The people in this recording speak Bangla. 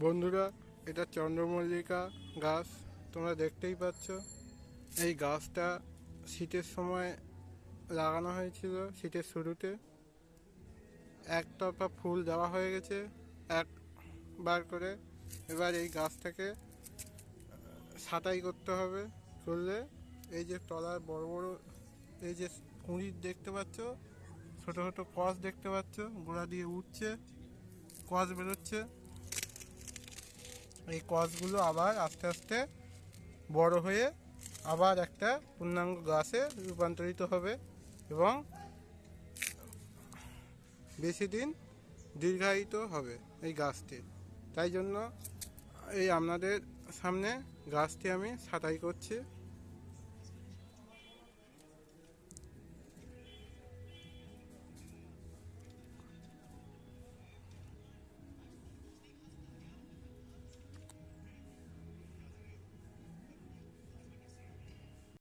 বন্ধুরা, এটা চন্দ্রমল্লিকা গাছ। তোমরা দেখতেই পাচ্ছ। এই গাছটা শীতের সময় লাগানো হয়েছিল, শীতের শুরুতে। একতরফা ফুল দেওয়া হয়ে গেছে একবার করে। এবার এই গাছটাকে ছাঁটাই করতে হবে। করলে এই যে তলার বড় বড় এই যে কুঁড়ি দেখতে পাচ্ছ, ছোট ছোট কষ দেখতে পাচ্ছ, গোড়া দিয়ে উঠছে, কষ বেরোচ্ছে। এই কষগুলো আবার আস্তে আস্তে বড় হয়ে আবার একটা পূর্ণাঙ্গ গাছে রূপান্তরিত হবে এবং বেশি দিন দীর্ঘায়িত হবে এই গাছটি। তাই জন্য এই আপনাদের সামনে গাছটি আমি ছাঁটাই করছি।